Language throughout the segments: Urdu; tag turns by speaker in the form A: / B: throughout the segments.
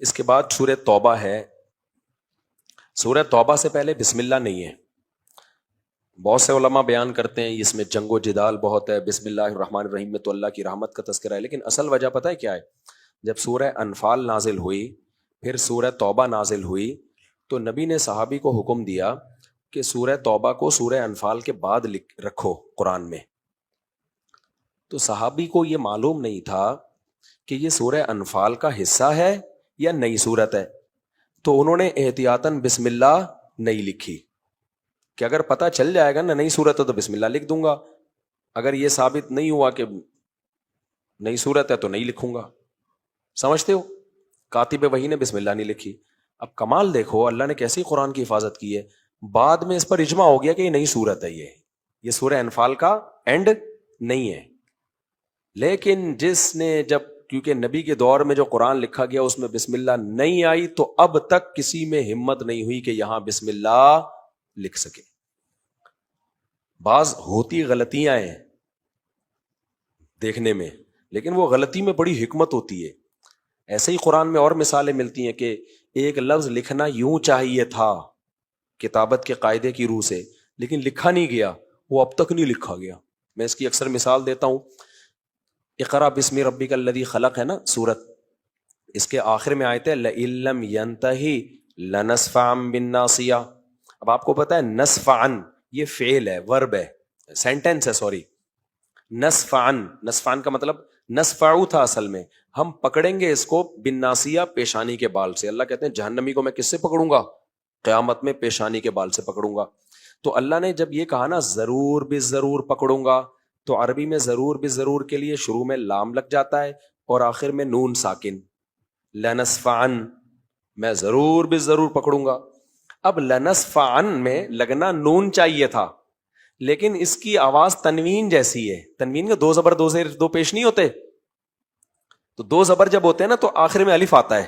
A: اس کے بعد سورہ توبہ ہے. سورہ توبہ سے پہلے بسم اللہ نہیں ہے. بہت سے علماء بیان کرتے ہیں اس میں جنگ و جدال بہت ہے, بسم اللہ الرحمن الرحیم میں تو اللہ کی رحمت کا تذکرہ ہے, لیکن اصل وجہ پتہ ہے کیا ہے؟ جب سورہ انفال نازل ہوئی, پھر سورہ توبہ نازل ہوئی, تو نبی نے صحابی کو حکم دیا کہ سورہ توبہ کو سورہ انفال کے بعد رکھو قرآن میں. تو صحابی کو یہ معلوم نہیں تھا کہ یہ سورہ انفال کا حصہ ہے یا نئی صورت ہے, تو انہوں نے احتیاطاً بسم اللہ نہیں لکھی کہ اگر پتہ چل جائے گا نا نئی صورت ہے تو بسم اللہ لکھ دوں گا, اگر یہ ثابت نہیں ہوا کہ نئی صورت ہے تو نہیں لکھوں گا. سمجھتے ہو؟ کاتب وحی نے بسم اللہ نہیں لکھی. اب کمال دیکھو اللہ نے کیسی قرآن کی حفاظت کی ہے, بعد میں اس پر اجماع ہو گیا کہ یہ نئی صورت ہے, یہ سورہ انفال کا اینڈ نہیں ہے. لیکن جس نے جب, کیونکہ نبی کے دور میں جو قرآن لکھا گیا اس میں بسم اللہ نہیں آئی, تو اب تک کسی میں ہمت نہیں ہوئی کہ یہاں بسم اللہ لکھ سکے. بعض ہوتی غلطیاں ہیں دیکھنے میں, لیکن وہ غلطی میں بڑی حکمت ہوتی ہے. ایسے ہی قرآن میں اور مثالیں ملتی ہیں کہ ایک لفظ لکھنا یوں چاہیے تھا کتابت کے قاعدے کی روح سے, لیکن لکھا نہیں گیا, وہ اب تک نہیں لکھا گیا. میں اس کی اکثر مثال دیتا ہوں. اقرا بسم ربک الذی خلق ہے نا سورت, اس کے آخر میں آیت ہے لئن لم ینتہی لنسفعا بالناصیہ. اب آپ کو پتا ہے نسفعا یہ فعل ہے, ورب ہے, سینٹینس ہے, سوری. نسفعا کا مطلب نسفعو تھا اصل میں, ہم پکڑیں گے اس کو بالناصیہ پیشانی کے بال سے. اللہ کہتے ہیں جہنمی کو میں کس سے پکڑوں گا؟ قیامت میں پیشانی کے بال سے پکڑوں گا. تو اللہ نے جب یہ کہا نا ضرور بھی ضرور پکڑوں گا, تو عربی میں ضرور بھی ضرور کے لیے شروع میں لام لگ جاتا ہے اور آخر میں نون ساکن, لنسفعن, میں ضرور بھی ضرور پکڑوں گا. اب لنسفعن میں لگنا نون چاہیے تھا, لیکن اس کی آواز تنوین جیسی ہے. تنوین کے دو زبر دو زیر دو پیش نہیں ہوتے, تو دو زبر جب ہوتے ہیں نا تو آخر میں الف آتا ہے.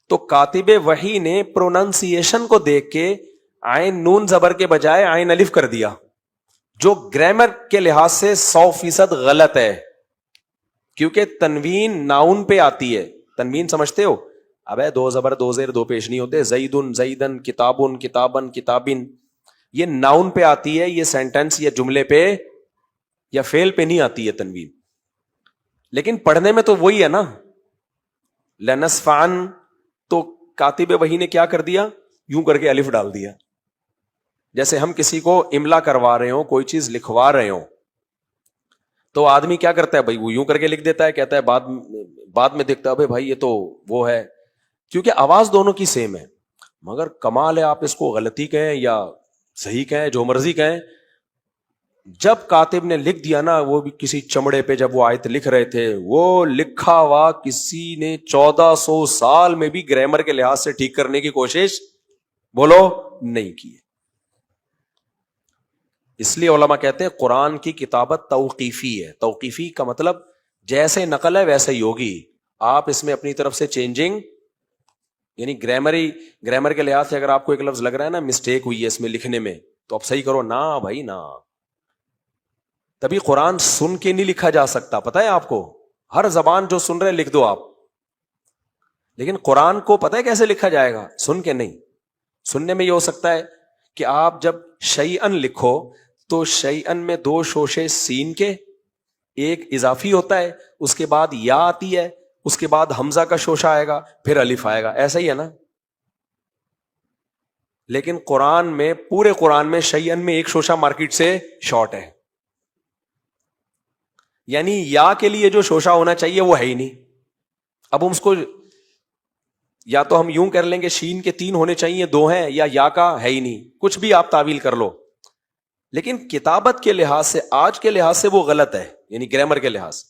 A: تو کاتب وحی نے پروننسیشن کو دیکھ کے عین نون زبر کے بجائے عین الف کر دیا, جو گرامر کے لحاظ سے 100% غلط ہے, کیونکہ تنوین ناؤن پہ آتی ہے. تنوین سمجھتے ہو؟ ابے دو زبر دو زیر دو پیش نہیں ہوتے. زیدن زیدن, کتابن کتابن کتابن, یہ ناؤن پہ آتی ہے, یہ سینٹنس یا جملے پہ یا فعل پہ نہیں آتی ہے تنوین. لیکن پڑھنے میں تو وہی ہے نا, لنسفعن. تو کاتب وحی نے کیا کر دیا, یوں کر کے الف ڈال دیا. جیسے ہم کسی کو املا کروا رہے ہوں, کوئی چیز لکھوا رہے ہوں, تو آدمی کیا کرتا ہے بھائی, وہ یوں کر کے لکھ دیتا ہے, کہتا ہے بعد میں دیکھتا ہے بھائی یہ تو وہ ہے, کیونکہ آواز دونوں کی سیم ہے. مگر کمال ہے, آپ اس کو غلطی کہیں یا صحیح کہیں, جو مرضی کہیں, جب کاتب نے لکھ دیا نا, وہ بھی کسی چمڑے پہ جب وہ آیت لکھ رہے تھے, وہ لکھا ہوا کسی نے 1400 سال میں بھی گرامر کے لحاظ سے ٹھیک کرنے کی کوشش بولو نہیں کی. اس لیے علماء کہتے ہیں قرآن کی کتابت توقیفی ہے. توقیفی کا مطلب جیسے نقل ہے ویسے ہی ہوگی, آپ اس میں اپنی طرف سے چینجنگ, یعنی گرامر کے لحاظ سے اگر آپ کو ایک لفظ لگ رہا ہے نا مسٹیک ہوئی ہے اس میں لکھنے میں, تو آپ صحیح کرو نا بھائی نا. تبھی قرآن سن کے نہیں لکھا جا سکتا, پتہ ہے آپ کو, ہر زبان جو سن رہے لکھ دو آپ, لیکن قرآن کو پتہ ہے کیسے لکھا جائے گا؟ سن کے نہیں. سننے میں یہ ہو سکتا ہے کہ آپ جب شیئن لکھو تو شیئن میں 2 شوشے سین کے, ایک اضافی ہوتا ہے, اس کے بعد یا آتی ہے, اس کے بعد حمزہ کا شوشہ آئے گا, پھر الف آئے گا, ایسا ہی ہے نا. لیکن قرآن میں, پورے قرآن میں شیئن میں ایک شوشہ مارکیٹ سے شارٹ ہے, یعنی یا کے لیے جو شوشہ ہونا چاہیے وہ ہے ہی نہیں. اب ہم اس کو یا تو ہم یوں کر لیں گے شین کے 3 ہونے چاہیے 2 ہیں, یا کا ہے ہی نہیں, کچھ بھی آپ تعویل کر لو. لیکن کتابت کے لحاظ سے, آج کے لحاظ سے وہ غلط ہے, یعنی گرامر کے لحاظ.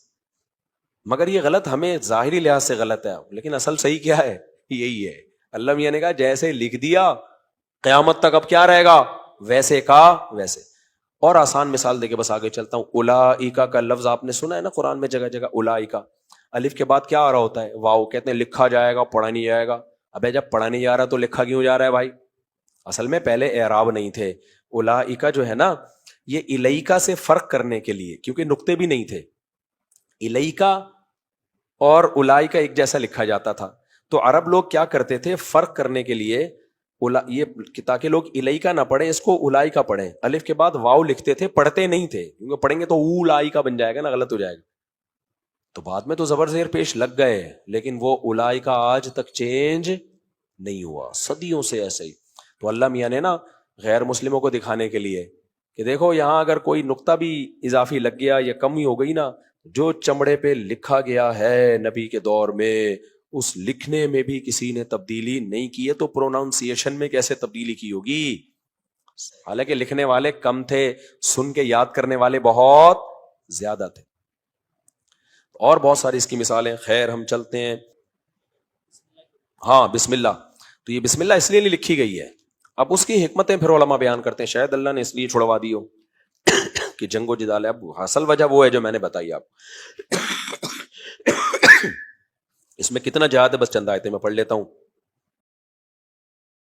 A: مگر یہ غلط ہمیں ظاہری لحاظ سے غلط ہے, لیکن اصل صحیح کیا ہے؟ یہی ہے. اللہ میاں نے کہا جیسے لکھ دیا قیامت تک اب کیا رہے گا, ویسے کا ویسے. اور آسان مثال دے کے بس آگے چلتا ہوں. اولائکا کا لفظ آپ نے سنا ہے نا قرآن میں جگہ جگہ, اولائکا. الف کے بعد کیا آ رہا ہوتا ہے؟ واو. کہتے ہیں لکھا جائے گا, پڑھا نہیں جائے گا. ابے جب پڑھا نہیں جا رہا تو لکھا کیوں جا رہا ہے بھائی؟ اصل میں پہلے اعراب نہیں تھے. اولائکا جو ہے نا, یہ الیکا سے فرق کرنے کے لیے, کیونکہ نقطے بھی نہیں تھے. الیکا اور اولائکا ایک جیسا لکھا جاتا تھا, تو عرب لوگ کیا کرتے تھے فرق کرنے کے لیے یہ تاکہ لوگ الائی کا نہ پڑھیں اس کو الائی کا پڑھیں, الف کے بعد واو لکھتے تھے, پڑھتے نہیں تھے کیونکہ پڑھیں گے تو اولائی کا بن جائے گا نا, غلط ہو جائے گا. تو بعد میں تو زبر زیر پیش لگ گئے لیکن وہ الائی کا آج تک چینج نہیں ہوا, صدیوں سے ایسے ہی. تو اللہ میاں نے نا غیر مسلموں کو دکھانے کے لیے کہ دیکھو یہاں اگر کوئی نقطہ بھی اضافی لگ گیا یا کمی ہو گئی نا, جو چمڑے پہ لکھا گیا ہے نبی کے دور میں اس لکھنے میں بھی کسی نے تبدیلی نہیں کی ہے, تو پروناؤنسیشن میں کیسے تبدیلی کی ہوگی؟ حالانکہ لکھنے والے کم تھے, سن کے یاد کرنے والے بہت زیادہ تھے. اور بہت ساری اس کی مثالیں. خیر ہم چلتے ہیں. ہاں بسم اللہ, تو یہ بسم اللہ اس لیے نہیں لکھی گئی ہے, اب اس کی حکمتیں پھر علماء بیان کرتے ہیں, شاید اللہ نے اس لیے چھڑوا دی ہو کہ جنگ و جدال ہے. اب اصل وجہ وہ ہے جو میں نے بتائی آپ. اس میں کتنا جہاد ہے بس چند آیتیں میں پڑھ لیتا ہوں.